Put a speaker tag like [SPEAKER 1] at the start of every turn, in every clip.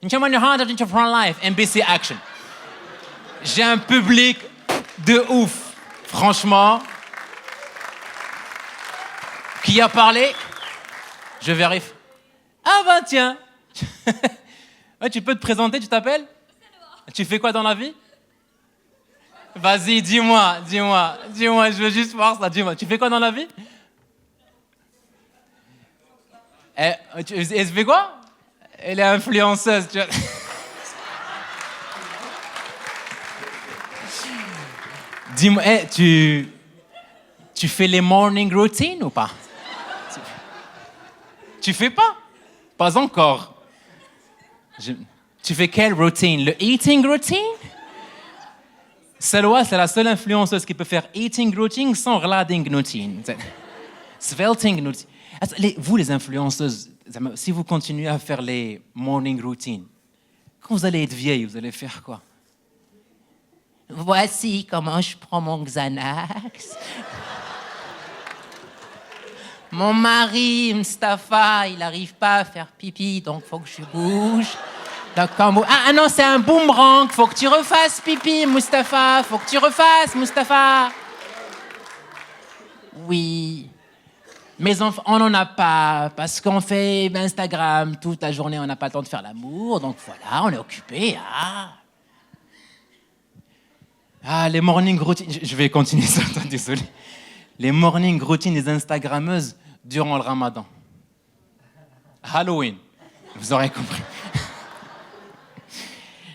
[SPEAKER 1] انت من هذا انت from life NBC Action. J'ai un public de ouf, franchement. Qui a parlé? Je vérifie. Ah bah tiens. Ouais, tu peux te présenter, tu t'appelles? Tu fais quoi dans la vie? Vas-y, dis-moi, je veux juste voir ça, dis-moi. Tu fais quoi dans la vie? Elle fait quoi? Elle est influenceuse, tu vois. Dis-moi, tu fais les morning routines ou pas? Tu fais pas? Pas encore. Tu fais quelle routine? Le eating routine? Salwa, c'est la seule influenceuse qui peut faire eating routine sans glading routine. Svelting routine. Vous, les influenceuses, si vous continuez à faire les morning routines, quand vous allez être vieille, vous allez faire quoi? Voici comment je prends mon Xanax. Mon mari, Mustapha, il n'arrive pas à faire pipi, donc il faut que je bouge. Ah non, c'est un boomerang, faut que tu refasses pipi, Mustapha, faut que tu refasses, Mustapha. Oui. Mais on n'en a pas, parce qu'on fait Instagram toute la journée, on n'a pas le temps de faire l'amour, donc voilà, on est occupé. Les morning routines, je vais continuer ça, désolé. Les morning routines des Instagrammeuses durant le Ramadan. Halloween, vous aurez compris.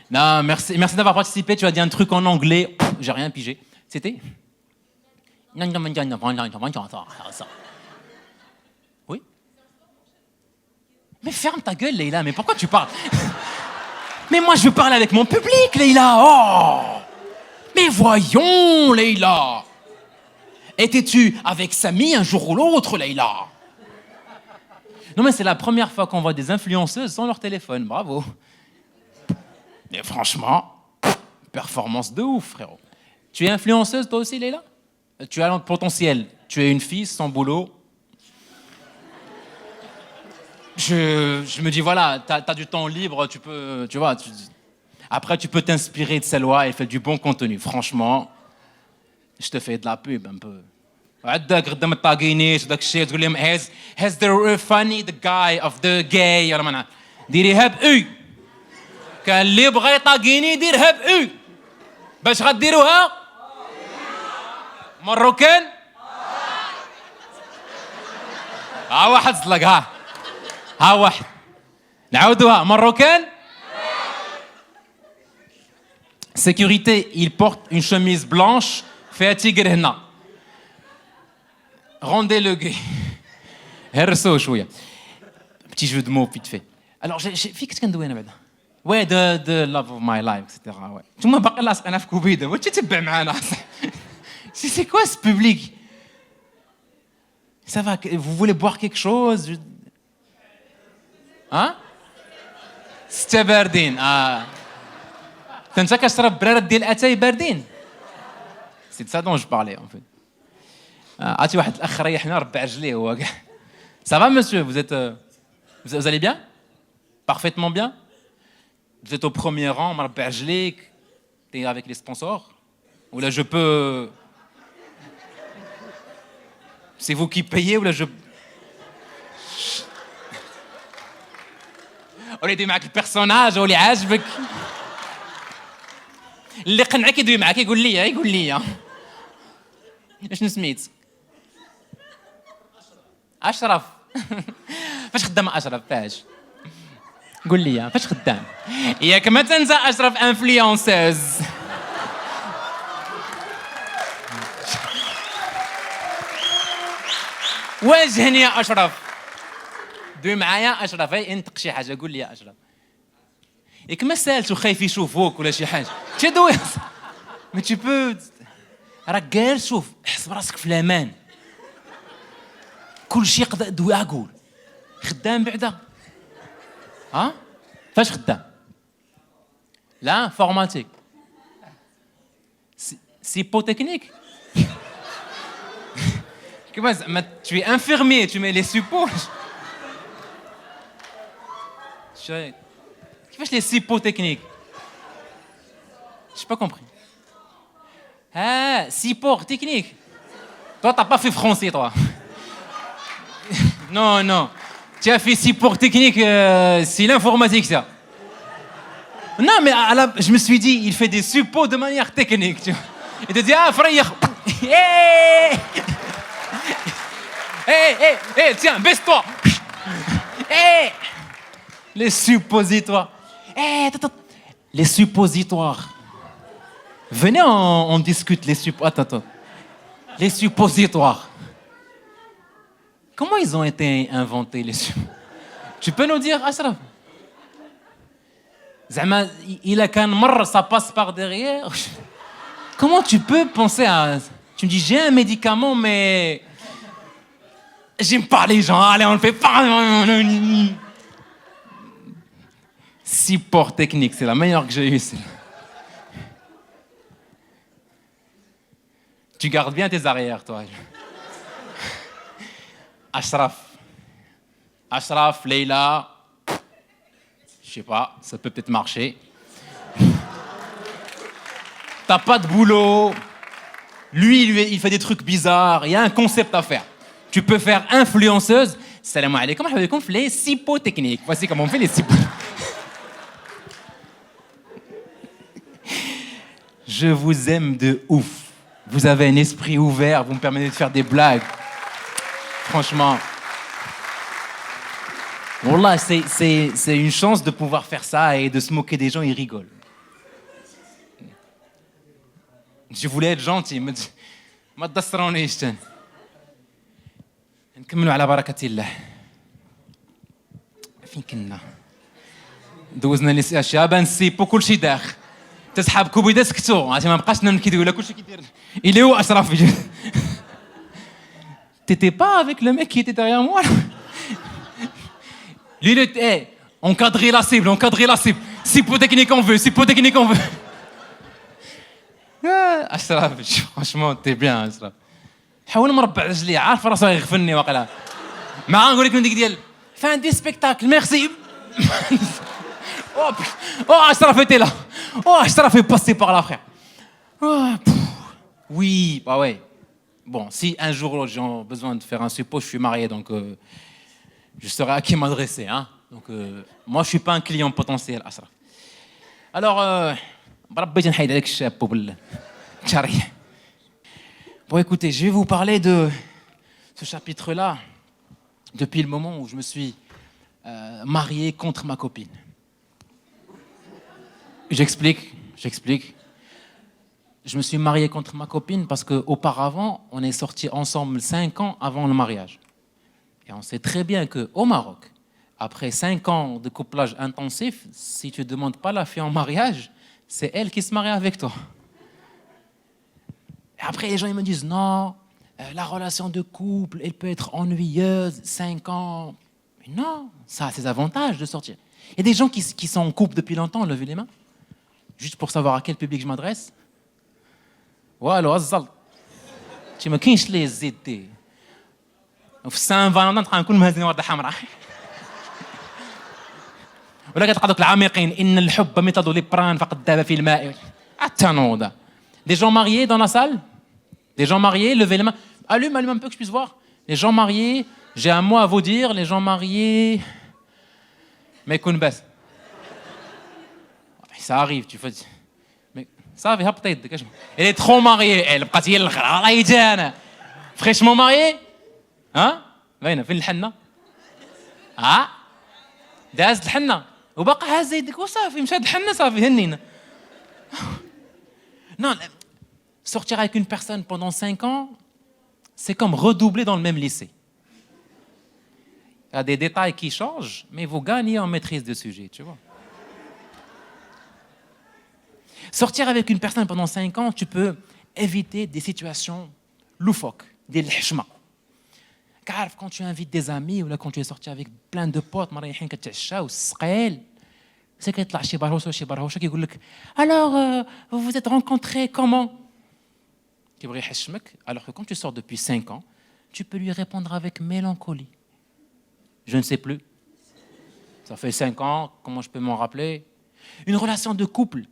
[SPEAKER 1] Non, merci d'avoir participé. Tu as dit un truc en anglais, j'ai rien pigé. C'était? Oui? Mais ferme ta gueule, Leïla, mais pourquoi tu parles? Mais moi, je veux parler avec mon public, Leïla. Oh! Mais voyons, Leïla. Étais-tu avec Samy un jour ou l'autre, Leïla? Non, mais c'est la première fois qu'on voit des influenceuses sans leur téléphone. Bravo. Mais franchement, performance de ouf, frérot. Tu es influenceuse, toi aussi, Leïla? Tu as le potentiel. Tu es une fille sans boulot. Je me dis, voilà, t'as du temps libre, tu peux, tu vois. Après, tu peux t'inspirer de Salwa, elle fait du bon contenu. Franchement, je te fais de la pub un peu. عندك قدام الطاقينيش وداك الشيء تقول لهم has the funny the guy of the gay ولا ما نعرف ديريها بأو كان اللي بغى يطاقيني يديرها بأو باش غديروها مروكان ها واحد صلق ها واحد نعاودوها مروكان sécurité il porte une chemise blanche فيها تيغر هنا rendez le gay. هرسو شويه. Petit jeu de mots vite fait. Alors في كنت كندوي انا بعدا. Ouais de love of my life etc. Ouais. ثم باقي لاصق انا في كوبيده واش تتبع معانا. C'est quoi ce public? Ça va, vous voulez boire quelque chose? Hein? ستة باردين. انت كتشرب براد ديال اتاي باردين. C'est de ça dont je parlais en fait. عرفتي واحد الاخ ريحنا ربع رجليه هو كاع. Ça va monsieur, vous allez bien? Parfaitement bien? Vous êtes au premier rang, مربع رجليك. T'es avec les sponsors? Ou là je peux C'est vous qui payez ou là je ولا يدوي معك البيرسوناج ولا عاجبك اللي قنعك يدوي معك يقول لي شنو سميت؟ أشرف. فاش خدام أشرف فاش؟ قول لي فاش خدام؟ ياك ما تنسى أشرف انفلونسوز. واجهني يا أشرف. دوي معايا أشرف انطق شي حاجة قول لي يا أشرف. ياك ما سالتو خايف يشوفوك ولا شي حاجة. تدوي مي تي بو راك غير شوف حس براسك في الامان كل شيء يقدر دوي اقول خدام بعدا فاش خدام لا انفورماتيك سيبو تكنيك كيما زعما tu es infirmier tu mets les suppos كيفاش les suppos techniques? J'ai pas compris. Ah, support technique. Toi, t'as pas fait français, toi. Non, non. Tu as fait support technique, c'est l'informatique, ça. Non, mais je me suis dit, il fait des suppos de manière technique, tu vois. Il te dit, ah, frère, hé, hé, tiens, baisse-toi. Hé, les suppositoires. Hé, attends, les suppositoires. Venez, on discute les suppositoires. Attends. Les suppositoires. Comment ils ont été inventés, les suppositoires? Tu peux nous dire, Ashraf? Zama, il a qu'un marre, ça passe par derrière. Comment tu peux penser à... Tu me dis, j'ai un médicament, mais... J'aime pas les gens, allez, on le fait pas. Support technique, c'est la meilleure que j'ai eue. Tu gardes bien tes arrières, toi. Ashraf, Leïla, je sais pas, ça peut peut-être marcher. T'as pas de boulot. Lui, il fait des trucs bizarres. Il y a un concept à faire. Tu peux faire influenceuse. Salam alaikum, les suppos techniques. Voici comment on fait les suppos. Je vous aime de ouf. Vous avez un esprit ouvert, vous me permettez de faire des blagues. Franchement. Wallah, c'est une chance de pouvoir faire ça et de se moquer des gens, ils rigolent. Je voulais être gentil, mais ما تدسرونيش تاني. نكملوا على بركة الله. فين كنا؟ دوزنا الاشياء بنسيبو كل شيء داخل. تسحب كوبيده سكتو، عرفتي ما بقاش نم كيدير ولا كلشي كيدير. Il est où Ashraf? T'étais pas avec le mec qui était derrière moi? Lui, il était, encadrer la cible. Suppos technique on veut. Ashraf, franchement, t'es bien, Ashraf. حاول مربع رجلي، عارف راسه يغفلني واقيلا. ما نقول لك من ديك ديال fin du spectacle, merci. Oh, Ashraf était là. Oh, Ashraf est passé par là, frère. Oh, oui, bah ouais. Bon, si un jour j'ai besoin de faire un suppos, je suis marié, donc je saurai à qui m'adresser. Hein. Donc, moi, je suis pas un client potentiel, Ashraf. Alors, bon, écoutez, je vais vous parler de ce chapitre-là depuis le moment où je me suis marié contre ma copine. J'explique. Je me suis marié contre ma copine parce qu'auparavant, on est sortis ensemble 5 ans avant le mariage. Et on sait très bien qu'au Maroc, après 5 ans de couplage intensif, si tu ne demandes pas la fille en mariage, c'est elle qui se marie avec toi. Et après, les gens ils me disent, non, la relation de couple, elle peut être ennuyeuse, 5 ans. Mais non, ça a ses avantages de sortir. Il y a des gens qui sont en couple depuis longtemps, levez les mains. Juste pour savoir à quel public je m'adresse. والو الزل شي ما كاينش ليه زيدي في سان فالنتين غنكون مهزين ورده حمراء ولا كتلقى دوك العميقين ان الحب مثل لبران فقد ذاب في الماء التنوضه. Des gens mariés dans la salle? Des gens mariés, levez les mains. Allume un peu que je puisse voir. Les gens mariés, j'ai un mot à vous dire, les gens mariés mais يكون بس. Ça arrive, tu fais. صافي هبط يدك. Elle est trop mariée, elle بقات هي الاخر رايتي انا فريشمون ماريي. ها باينه فين الحنه؟ دازت الحنه وباقا هازه يدك وصافي مشات الحنه صافي هنينا. Non, sortir avec une personne pendant 5 ans, c'est comme redoubler dans le même lycée. Il y a des détails qui changent, mais vous gagnez en maîtrise de sujet, tu vois. Sortir avec une personne pendant 5 ans, tu peux éviter des situations loufoques, des lhchma. Car quand tu invites des amis ou là, quand tu es sorti avec plein de potes, c'est que alors, vous vous êtes rencontrés comment? Alors que quand tu sors depuis 5 ans, tu peux lui répondre avec mélancolie. Je ne sais plus. Ça fait 5 ans, comment je peux m'en rappeler? Une relation de couple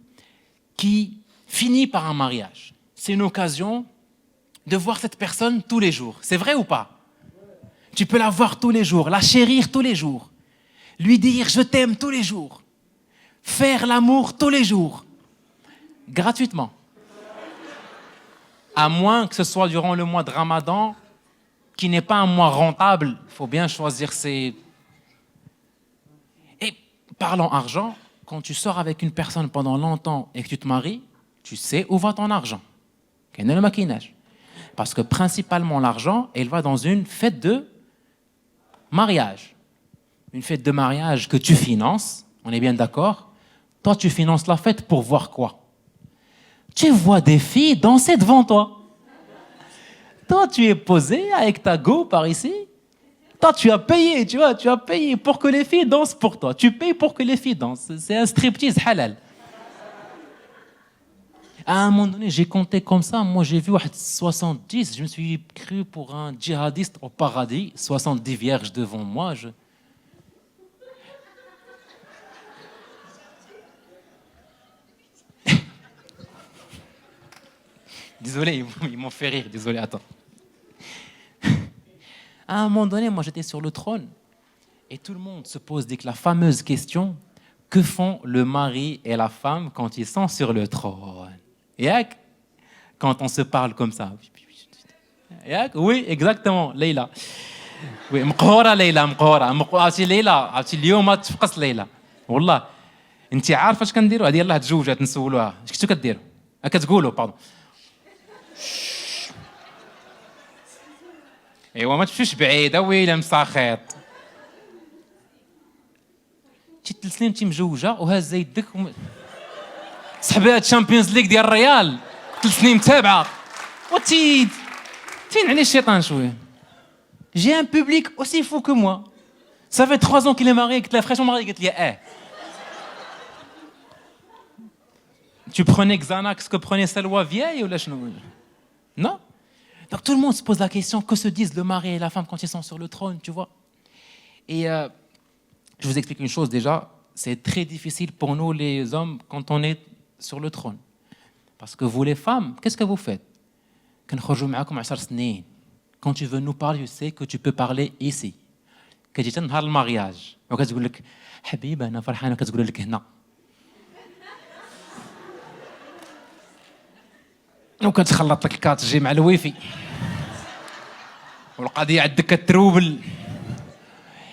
[SPEAKER 1] qui finit par un mariage. C'est une occasion de voir cette personne tous les jours. C'est vrai ou pas? Tu peux la voir tous les jours, la chérir tous les jours, lui dire je t'aime tous les jours, faire l'amour tous les jours, gratuitement. À moins que ce soit durant le mois de Ramadan, qui n'est pas un mois rentable, il faut bien choisir ses... Et parlant argent, quand tu sors avec une personne pendant longtemps et que tu te maries, tu sais où va ton argent. Quel est le maquinage? Parce que principalement l'argent, il va dans une fête de mariage. Une fête de mariage que tu finances, on est bien d'accord? Toi, tu finances la fête pour voir quoi? Tu vois des filles danser devant toi. Toi, tu es posé avec ta go par ici. Toi, tu as payé, tu vois, tu as payé pour que les filles dansent pour toi. Tu payes pour que les filles dansent. C'est un striptease halal. À un moment donné, j'ai compté comme ça. Moi, j'ai vu 70. Je me suis cru pour un djihadiste au paradis. 70 vierges devant moi. Désolé, ils m'ont fait rire. Désolé, attends. À un moment donné, moi, j'étais sur le trône. Et tout le monde se pose la fameuse question, que font le mari et la femme quand ils sont sur le trône? Yak? Quand on se parle comme ça. Yak? Oui, exactement, Leïla. Oui, مقهورة ليلى مقهورة. عرفتي ليلى، عرفتي اليوم تفقس ليلى. والله انت عارفه اش كنديروا؟ هذه يلاه تزوجات نسولوها. اش كنتو كديروا؟ كتقولوا باردون. ايوا ما تمشيش بعيده ويلي مساخيط. شي 3 سنين انت مجوجه وهازه يدك صحبات الشامبيونز ليغ ديال الريال 3 سنين متابعه وتي فين عليه الشيطان شويه. J'ai un public aussi fou que moi. Ça fait 3 ans qu'il est marié, قلت لها fraîchement marié, قلت لي Tu prenais Xanax que prenait Salwa vieille ou la chnou? Non. Donc tout le monde se pose la question, que se disent le mari et la femme quand ils sont sur le trône, tu vois? Et je vous explique une chose déjà, c'est très difficile pour nous les hommes quand on est sur le trône. Parce que vous les femmes, qu'est-ce que vous faites? Quand tu veux nous parler, tu sais que tu peux parler ici. كتجي تنهار المارياج وكتقول لك حبيبه انا فرحانه كتقول لك هنا. وكتخلط لك الكات جي مع الويفي والقضيه عندك كتروبل.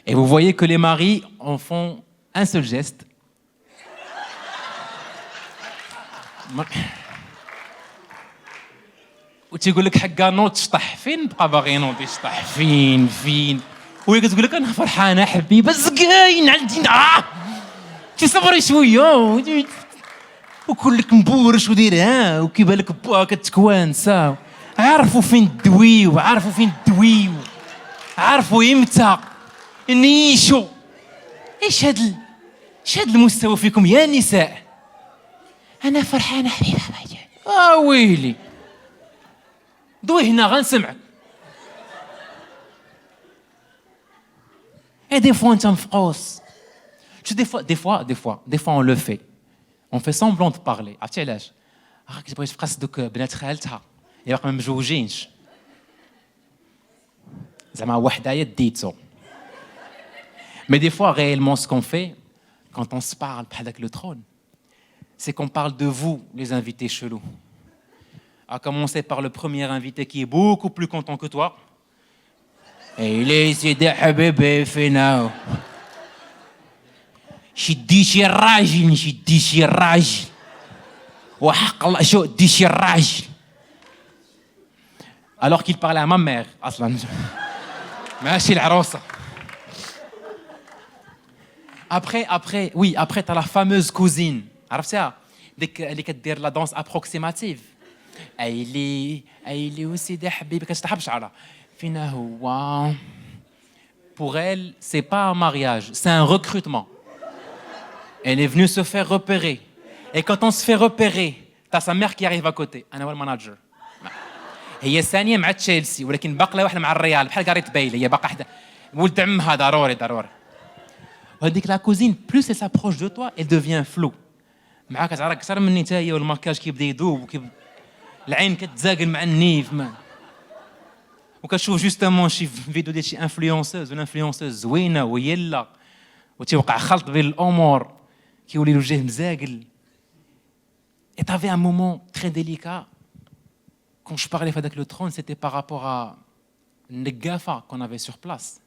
[SPEAKER 1] Et vous voyez que les maris en font un seul geste. وتيقول لك حقا نوض تشطح. فين بقى باغي ينوض يشطح؟ فين وهي كتقول لك انا فرحانه حبيبه زكاين عندي تصبري شويه وكلك مبورش ودير وكيبان لك با كتكوانسا. عارفوا فين تدويو، عارفوا امتى نيشو. ايش هاد المستوى فيكم يا نساء؟ انا فرحانه حبيبه ويلي دوي هنا غنسمعك. Et des fois, on t'en froisse. Des fois, on le fait. On fait semblant de parler. عرفتي علاش؟ راك تبغي تفقس دوك بنات خالتها اللي باقي ما مزوجينش. زعما وحدايا ديتو. Mais des fois, réellement, ce qu'on fait, quand on se parle avec le trône, c'est qu'on parle de vous, les invités chelous. À commencer par le premier invité qui est beaucoup plus content que toi. Et il est ici, des حبيبي فينا. شدي شي راجل. وحق الله شو دي شي راجل. Alors qu'il parlait à ma mère, أصلاً. ماشي العروسة. Après, t'as la fameuse cousine. عرفتها؟ ديك اللي كدير la danse approximative. ايلي وسيدي حبيبي كتحب شعرها. فينا هو. Pour elle, c'est pas un mariage, c'est un recrutement. Elle est venue se faire repérer. Et quand on se fait repérer, t'as sa mère qui arrive à côté. أنا هو الماناجر. هي الثانية مع تشيلسي ولكن باقي واحدة مع الريال بحال قاريت بايلة. هي باقي واحدة ولد عمها ضروري. وهذيك la cousine plus elle s'approche de toi elle devient floue معاك تعرف اكثر مني حتى هي والماكياج كيبدا يذوب العين كتزاقل مع النيف وكتشوف جوستومون شي فيديو ديال شي انفلونسوز ولا انفلونسوز زوينه وهي لا وتيوقع خلط بين الامور كيولي له وجه مزاقل. Et t'avais un moment très délicat quand je parlais avec le trône, c'était par rapport à النقافه qu'on avait sur place.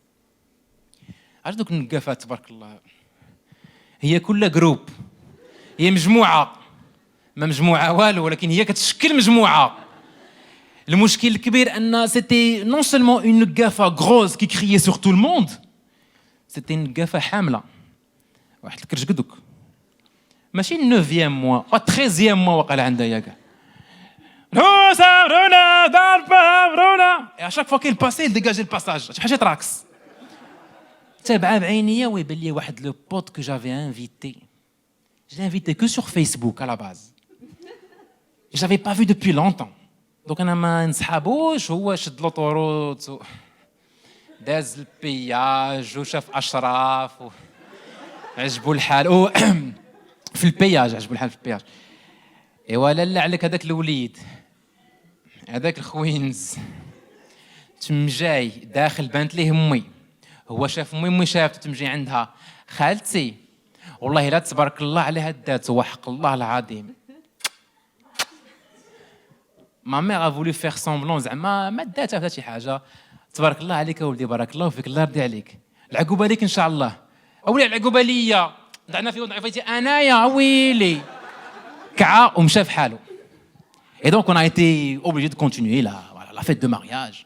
[SPEAKER 1] عرفت دوك النقافات تبارك الله هي كلها جروب هي مجموعه ما مجموعه والو ولكن هي كتشكل مجموعه. المشكل الكبير ان c'était non seulement une نقافه grosse qui criait sur tout le monde, c'était une نقافه حامله واحد الكرجكدوك ماشي 9e mois 13e mois وقال عندها يا كاع روسا رونا ضربه رونا et à chaque fois qu'il passait il dégageait le passage شي حاجه تراكس تابعه بعينيا ويبان لي واحد لو بوت que j'avais invité. Je l'ai invité que sur Facebook à la base. Je l'avais pas vu depuis longtemps. Donc انا ما نسحابوش هو شد لوطوروت داز البياج وشاف اشراف عجبو الحال في البياج عجبو الحال في البياج. ايوا لا عليك هذاك الوليد هذاك الخوينز تم جاي داخل بانت ليه امي هو شاف امي شافت تم جاي عندها خالتي والله لا تبارك الله عليها دات وحق الله العظيم. ما ميغ افولي فيغ سومبلون زعما ما داتها حتى شي حاجه. تبارك الله عليك ولدي بارك الله فيك الله يرضي عليك العقوبه ليك ان شاء الله. اولي العقوبه ليا دعنا في وضع فايتي انايا ويلي كعا ومشى في حاله. Et donc on a été obligé de continuer la fête de mariage.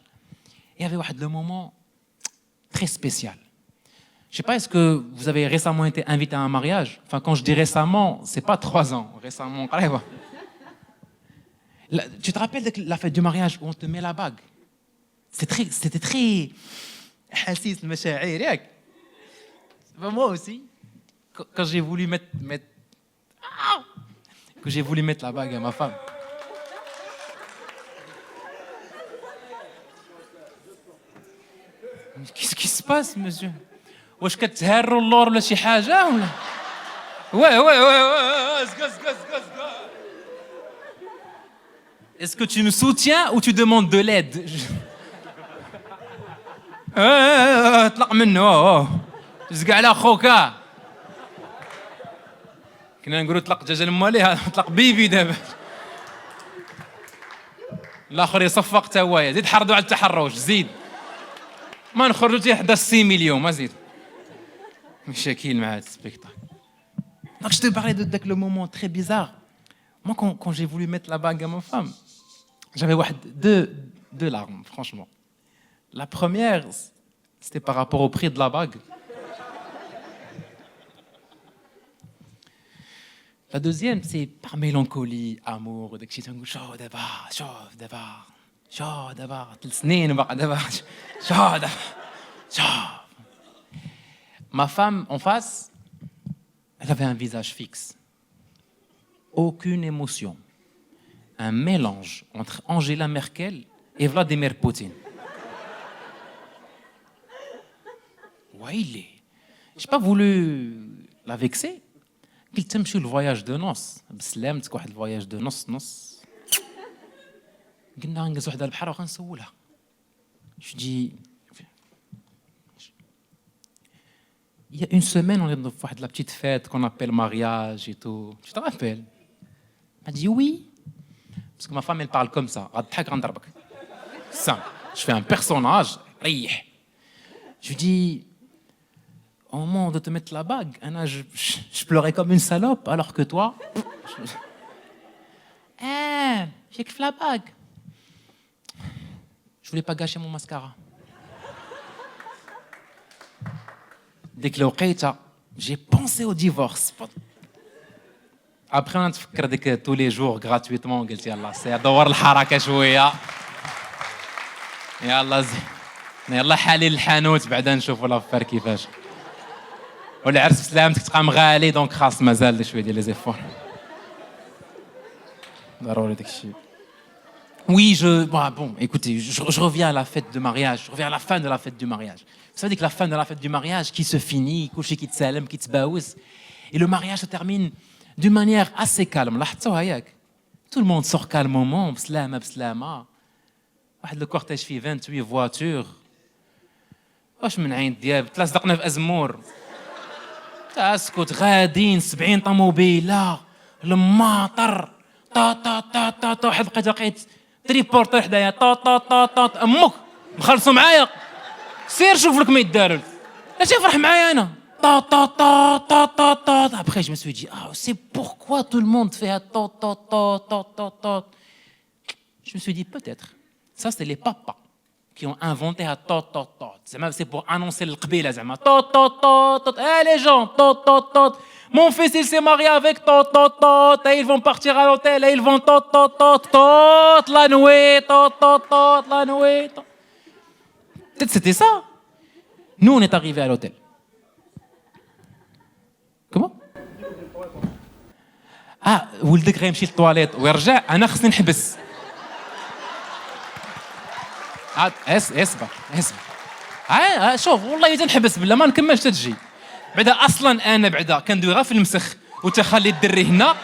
[SPEAKER 1] Il y avait واحد le moment très spécial. Je sais pas, est-ce que vous avez récemment été invité à un mariage? Enfin, quand je dis récemment, c'est pas 3 ans. Récemment, tu te rappelles de la fête du mariage où on te met la bague? C'était très حسيس المشاعر ياك. Moi aussi, quand j'ai voulu mettre la bague à ma femme. Qu'est-ce qui se passe, monsieur? واش كتهروا اللور ولا شي حاجه ولا ouais اسكت. Est-ce que tu me soutiens ou tu demandes de l'aide? اطلق منه زق على خوك كنا نقولوا طلق دجاجه لماليه طلق بيبي دابا الاخر يصفق تا هو زيد حرضوا على التحرش زيد ما نخرجوا حتى 11 مليون ما زيد مشاكل مع هذا السبيكتاكل. Donc je te parlais de le moment très bizarre. Moi quand j'ai voulu mettre la bague à ma femme, j'avais deux larmes franchement. La première c'était par rapport au prix de la bague. La deuxième c'est par mélancolie, amour, داك الشيء تنقول شوف دابا 3 سنين وباقي دابا شوف. Ma femme en face, elle avait un visage fixe. Aucune émotion. Un mélange entre Angela Merkel et Vladimir Poutine. ويلي. J'ai pas voulu la vexer. قلت تمشي le voyage de noces. بسلامتك واحد voyage de نص. قلنا غنجلس وحده على البحر وغنسولها. Je dis il y a une semaine, on est dans la petite fête qu'on appelle mariage et tout. Tu te rappelles? Elle dit oui. Parce que ma femme, elle parle comme ça. Ça, je fais un personnage. Je lui dis, au moment de te mettre la bague, je pleurais comme une salope, alors que toi... j'ai que la bague. Je voulais pas gâcher mon mascara. ديك الوقيته j'ai pensé au divorce. Après on a تفكر ديك tous les jours gratuitement قلت يلا سير دور الحركه شويه يلا حالي للحانوت بعدا نشوفوا لافير كيفاش والعرس بسلامتك تقام غالي دونك خاص مازال شويه ديال لي زيفور ضروري داك الشيء. Oui, écoutez, je reviens à la fête de mariage, je reviens à la fin de la fête du mariage. Ça veut dire que la fin de la fête du mariage qui se finit, كلشي كيتسالم كيتباوس. Et le mariage se termine d'une manière assez calme. لاحظتوها ياك؟ Tout le monde sort calmement, بسلامة بسلامة. واحد لو كورتيج فيه 28 فواتور. واش من عين دياب تلاصقنا في أزمور. اسكت غادين 70 طوموبيله الماطر طا طا طا طا طا واحد لقيت تريبورتر حدايا طا طا طا طا امك مخلصوا معايا سير شوف لك ما يداروا اش يفرح معايا انا طا طا طا طا طا طا après je me suis dit ah c'est pourquoi tout le monde fait طا طا طا طا طا طا je me suis dit peut-être ça c'est les papas qui ont inventé à tot tot tot. C'est pour annoncer le qbila zama. Tot tot tot tot. Eh les gens, tot tot tot. Mon fils il s'est marié avec tot tot tot. Et ils vont partir à l'hôtel et ils vont tot tot tot tot la nuit, tot tot tot la nuit. Peut-être c'était ça. Nous on est arrivés à l'hôtel. Comment? Ah, ولدك غيمشي للطواليت ويرجع انا خصني نحبس. اصبر شوف والله اذا نحبس بالله ما نكملش تجي بعدا اصلا انا بعدا كندوي غير في المسخ وتخلي الدري هنا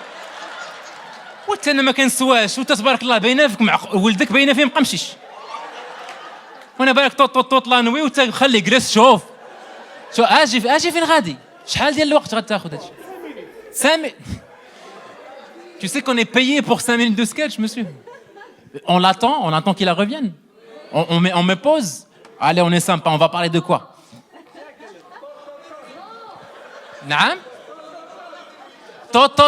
[SPEAKER 1] وانت انا ما كنسواش وانت تبارك الله باينه فيك مع ولدك باينه فيه ما مشيش وانا بالك طوط طوط طوط لانوي وانت خلي جلس شوف اجي فين غادي شحال ديال الوقت غتاخذ هادشي سامي tu sais qu'on est payé pour 5 minutes de sketch monsieur on attend qu'il revienne. On me pose. Allez, on est sympa. On va parler de quoi? نعم. توت.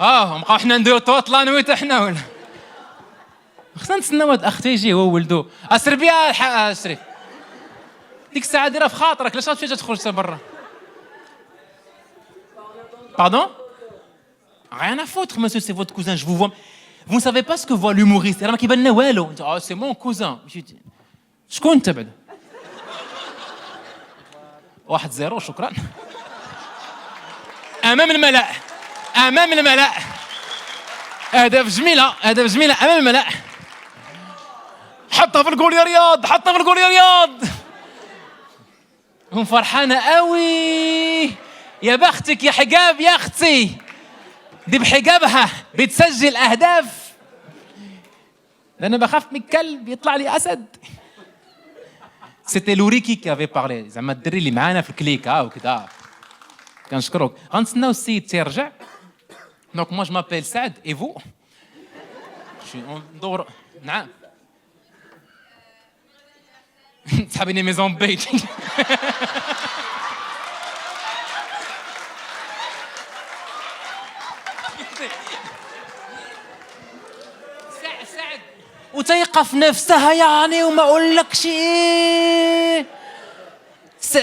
[SPEAKER 1] نبقاو حنا نديرو توت لا نويت حنا ولا. خصنا نتسناو هاد اختي يجي هو ولدو. اسر بيا اسري. ديك الساعة ديرها في خاطرك علاش غتمشي تخرج برا؟ Pardon? Rien à foutre, monsieur, c'est votre cousin, je vous vois. Vous ne savez pas ce que voit l'humoriste. راه ما كيبان لنا والو. C'est mon cousin. شكون انت بعد؟ 1-0 شكرا. امام الملأ. اهداف جميلة امام الملأ. حطها في الجول يا رياض. هم فرحانة قوي. يا بختك يا حجاب يا اختي. دي بحجابها بتسجل اهداف. انا بخاف من الكلب يطلع لي اسد. سيتي لوريكي كي افي بارلي زعما الدري اللي معانا في الكليكه وكذا. كنشكروك. غنتسناو السيد تيرجع. دونك موا جو مابيل سعد اي فو. ندور نعم. تحبيني ميزون بيت. سعد وتيقف نفسها يعني وما اقولكش ايه.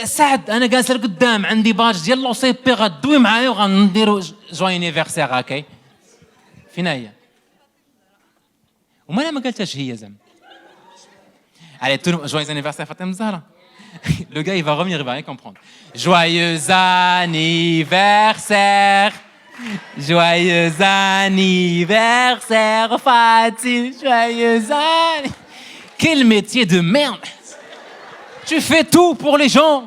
[SPEAKER 1] سعد انا جالس لقدام عندي باج ديال لو سي بي غدوي معايا وغنديروا جوي انيفرسير هكاي. فين هي؟ وما انا ما قالتهاش هي زعما. Allez, tout le monde, joyeux anniversaire Fatima Zahra. Le gars, il va revenir, il va rien comprendre. Joyeux anniversaire. Joyeux anniversaire Fatim. Joyeux anniversaire. Quel métier de merde. Tu fais tout pour les gens.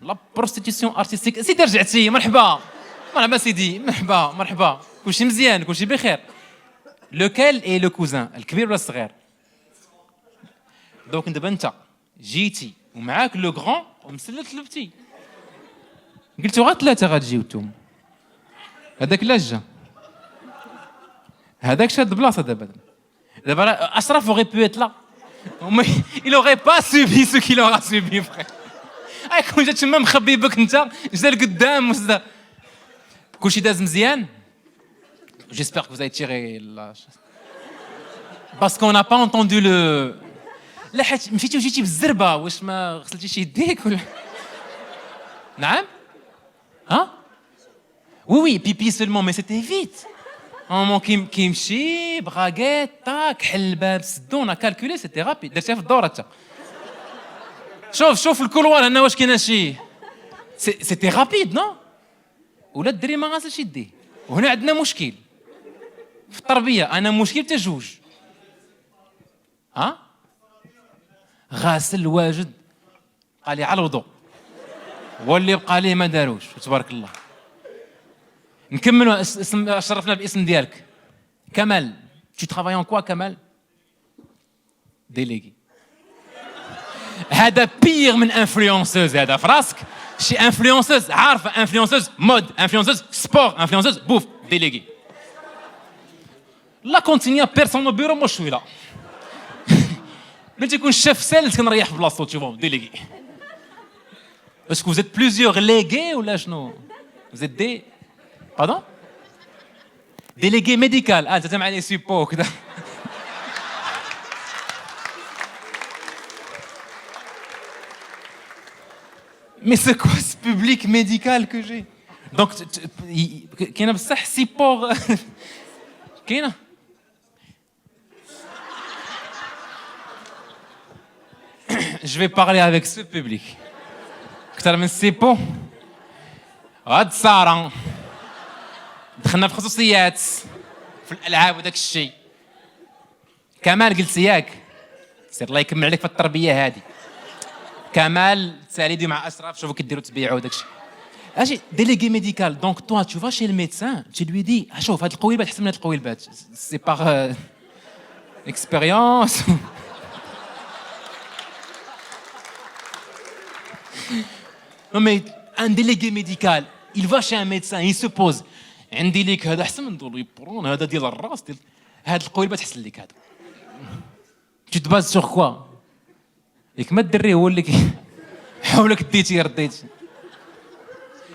[SPEAKER 1] La prostitution artistique. سيدي رجعتي مرحبا. مرحبا سيدي مرحبا. كلشي مزيان كلشي بخير. Lequel est le cousin الكبير ولا الصغير؟ دونك دابا انت جيتي ومعاك لو غران ومسلت لبتي قلتو غير 3 غتجيو نتوما. هذاك لا جا هذاك شاد بلاصه دابا اشرف aurait pu être là mais il aurait pas subi ce qu'il aura subi frère. كون جات تما مخبي بك انت جا لقدام وسدا كلشي داز مزيان. J'espère que vous avez tiré la parce qu'on n'a pas entendu le لا حيت مشيتي وجيتي بالزربه واش ما غسلتيش يديك ولا نعم ها وي بيبي سولمون مي سيتي فيت مون كيمشي بغاكيت طاك حل الباب سدونا كالكولي سيتي رابيد درتيها في الدور حتى شوف الكولوار هنا واش كاين شي سيتي رابيد نو ولا الدري ما غاسلش يديه. وهنا عندنا مشكل في التربيه. انا مشكل حتى جوج ها غاسل واجد قال لي على الوضوء واللي بقى ليه ما داروش تبارك الله. نكملوا. اسم شرفنا باسم ديالك كمال. tu travailles en quoi كمال؟ délégué. هذا بير من انفلونسوز هذا في راسك. شي انفلونسوز عارفه انفلونسوز مود انفلونسوز سبور انفلونسوز بوف délégué. لا كونتينيا بيرسون او بيرو مش لا. ملي تيكون شاف سالت كنريح في بلاصتو تشوفو délégué. Est-ce que vous êtes plusieurs légués ou là شنو؟ Vous êtes des pardon délégué médical. Ah انت مع لي سيبو كذا. Mais c'est quoi ce public médical que j'ai? Donc كاينه بصح سيبور كاينه. Je vais parler avec ce public. أكثر من سيبو. هاد سارة دخلنا في خصوصيات في الألعاب وداك الشيء. كمال قلت ياك سير الله يكمل عليك في التربية هذه. كمال تساليدي مع أشرف شوفوا كديروا تبيعوا وداك الشيء. اجي délégué médical. Donc toi tu vas chez le médecin, tu lui dis شوف هاد القويلبات احسن من هاد القويلبات. C'est par expérience. Non mais un délégué médical, il va chez un médecin, il se pose. عندي ليك هذا احسن من دول يبرون هذا ديال الراس ديال هاد القويلبات احسن ليك هذا. Tu te bases sur quoi؟ ياك ما الدري هو اللي حاولك ديتي رديتي.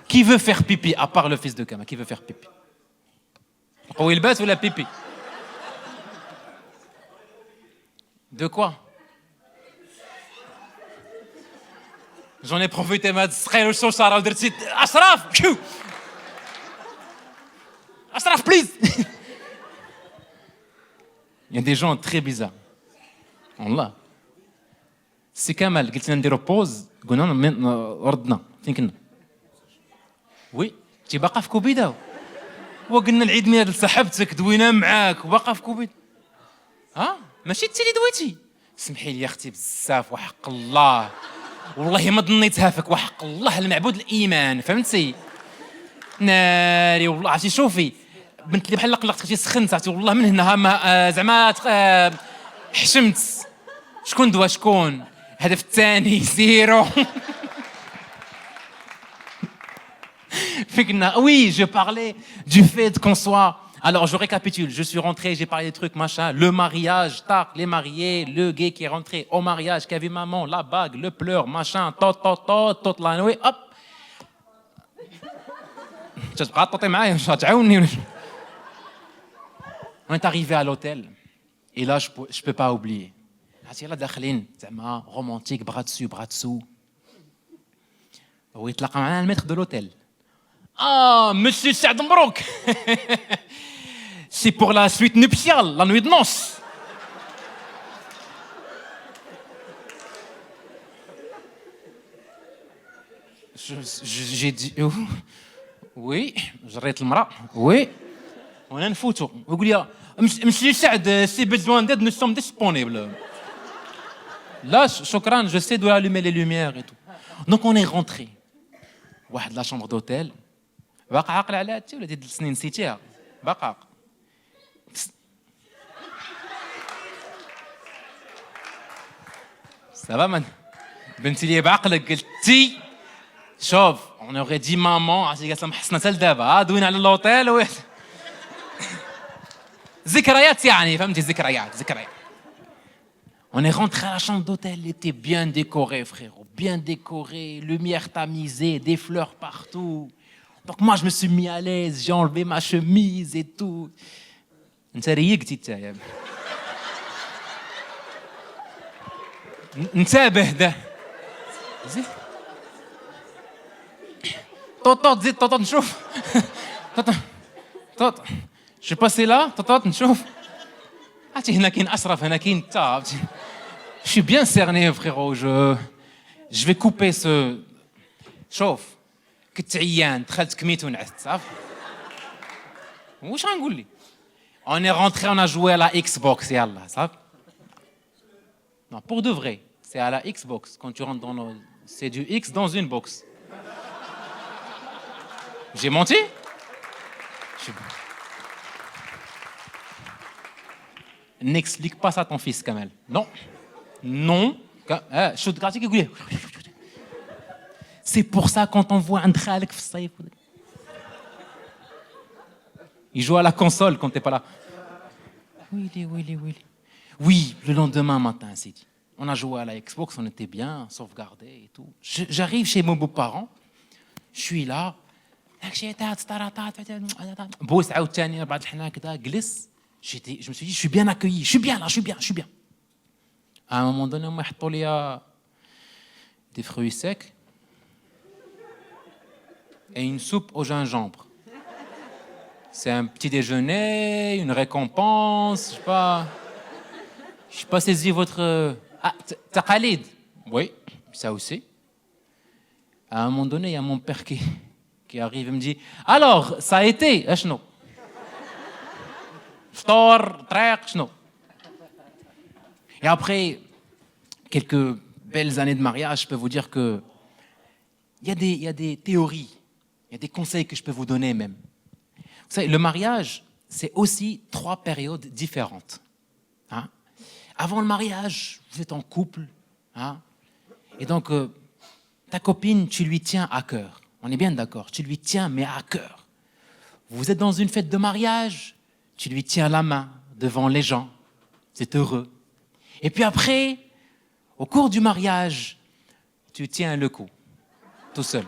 [SPEAKER 1] Qui veut faire pipi à part le fils de Kama? Qui veut faire pipi? القويلبات ولا pipi? De quoi? J'en ai profité ما تسخيلوا الشوشره ودرتي اشرف. اشرف بليز. Il y a des gens très bizarres. والله. سي كمال قلت لنا نديروا بوز قلنا ردنا فين كنا؟ وي تي باقا في كوبيدا وقلنا العيد ميلاد لصاحبتك دوينا معاك وباقا في كوبيدا. ها ماشي انت اللي دويتي. سمحي لي يا اختي بزاف وحق الله والله ما ظنيتها فيك وحق الله المعبود الايمان فهمتي. ناري والله عرفتي شوفي بنت اللي بحال قلقت اختي سخنت عرفتي والله من هنا ما زعما حشمت. شكون دوا شكون؟ الهدف الثاني زيرو. Oui, je parlais du fait qu'on soit. Alors, je récapitule. Je suis rentré, j'ai parlé des trucs, machin. Le mariage, tac, les mariés, le gay qui est rentré au mariage, qui a vu maman, la bague, le pleur, machin, tot, la nuit, hop. On est arrivé à l'hôtel. Et là, je peux pas oublier. عرفتي يلا داخلين زعما رومانتيك بغا دسو. ويتلاقى معنا الميتر دو لوتيل. Monsieur Saad Mbrouk. C'est pour la suite nuptiale, la nuit de noces. J'ai dit oui, جريت المرأة. Oui. وانا نفوتو ويقول لي Monsieur Saad, si besoin d'aide, nous sommes disponibles. Là, شكرا, je sais d'où allumer les lumières et tout. Donc on est rentré. واحد لا chambre d'hôtel. باقا عاقل على هادشي ولا ديال السنين نسيتيها؟ باقا سافا من بنتي لي بعقلك قلتي شوف اون اوغي دي مامون عرفتي قالت لها محصنه حتى لدابا دوينا على اللوطيل ذكريات يعني فهمتي ذكريات. On est rentré à la chambre d'hôtel, elle était bien décorée, frérot, bien décorée, lumière tamisée, des fleurs partout. Donc moi je me suis mis à l'aise, j'ai enlevé ma chemise et tout. انت ريقتي تايا. انتبه ده. زين. طوط زيد طوط نشوف. طوط. Je suis passé là, طوط نشوف. عرفتي هنا كاين اشرف هنا كاين انت. Je suis bien cerné frérot, je vais couper ce. شوف كنت عيان دخلت كميت ونعست صافي. واش غنقول لي؟ On est rentré, on a joué à la Xbox, yallah, ça. Non, pour de vrai. C'est à la Xbox. Quand tu rentres dans le... C'est du X dans une box. J'ai menti? Je- N'explique pas ça à ton fils, Kamel. Non. Non. C'est pour ça quand on voit un dralek il joue à la console quand t'es pas là. Oui. Oui, le lendemain matin, c'est dit. On a joué à la Xbox, on était bien, sauvegardé et tout. J'arrive chez mes beaux-parents, je suis là. Je me suis dit, je suis bien accueilli, je suis bien là, je suis bien. À un moment donné, on m'a mis des fruits secs et une soupe au gingembre. C'est un petit déjeuner, une récompense, je sais pas saisi votre... Ah, t'as Khalid? Oui, ça aussi. À un moment donné, il y a mon père qui arrive et me dit, alors, ça a été, شنو? فطور, طريق, شنو? Et après quelques belles années de mariage, je peux vous dire que il y a des théories, il y a des conseils que je peux vous donner même. Vous savez, le mariage, c'est aussi 3 périodes différentes. Hein? Avant le mariage, vous êtes en couple. Hein? Et donc, ta copine, tu lui tiens à cœur. On est bien d'accord, tu lui tiens, mais à cœur. Vous êtes dans une fête de mariage, tu lui tiens la main devant les gens. C'est heureux. Et puis après, au cours du mariage, tu tiens le coup, tout seul.